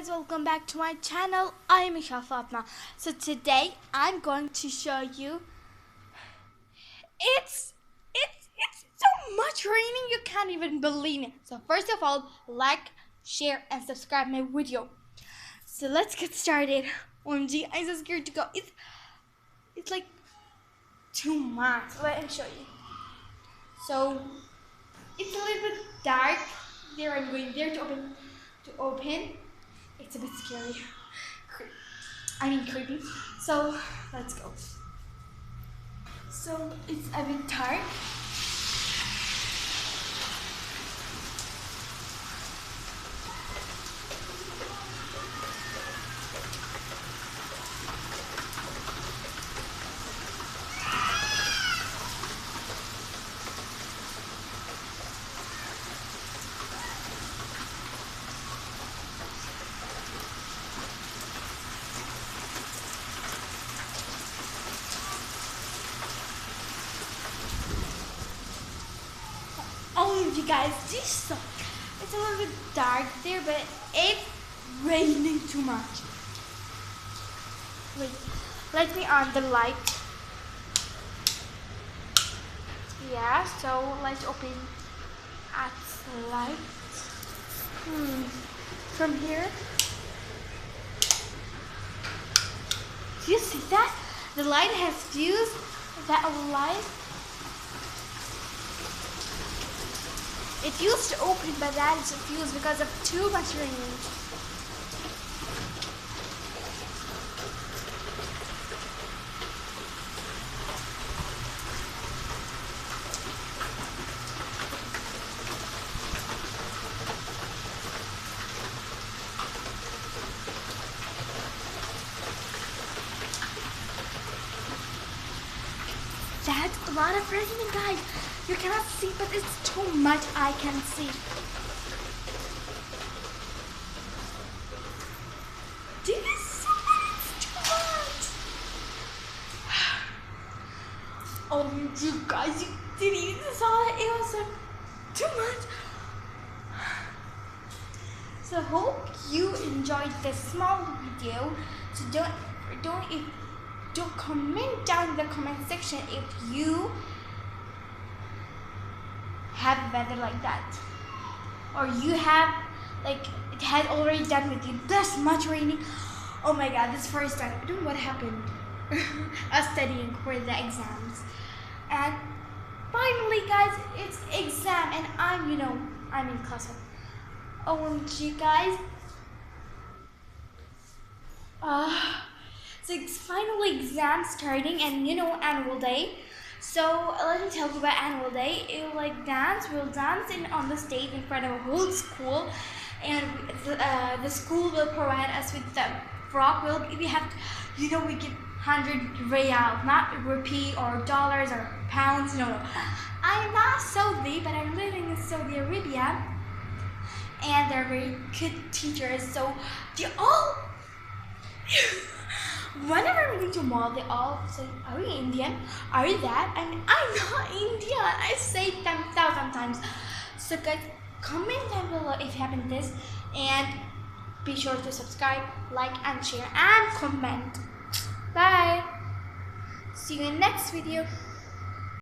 guys, welcome back to my channel. I am Michelle Fatma. So today I'm going to show you it's so much raining you can't even believe it. So first of all, like, share and subscribe my video. So let's get started. OMG, I'm so scared to go. It's like too much. Let me show you. So it's a little bit dark. There I'm going there to open. It's a bit scary. Creepy. So let's go. So it's a bit dark. Oh, you guys, it's a little bit dark there, but it's raining too much. Wait, let me on the light. Yeah, so let's open at the light. From here. Do you see that? The light has fused that light. It used to open, but that is fused because of too much rain. That's a lot of raining, guys. You cannot see, but it's too much I can see. Do you see that? It's too much. Oh, you guys, you didn't even saw it. It was too much. So hope you enjoyed this small video. So don't comment down in the comment section if you have weather like that, or you have like it had already done with you this much raining. Oh my god, this first time I don't know what happened. I was studying for the exams, and finally guys, it's exam and I'm in class. OMG guys, so it's finally exam starting, and annual day. So let me tell you about annual day. We'll dance on the stage in front of a whole school, and the school will provide us with the frock. We have, we give 100 real, not rupee or dollars or pounds. No. I'm not Saudi, but I'm living in Saudi Arabia, and they're very good teachers. So they all. Whenever we go to mall, they all say, "Are you Indian? Are you that?" I mean, I'm not Indian. I say 10,000 times. So guys, comment down below if you happen this, and be sure to subscribe, like, and share, and comment. Bye. See you in next video.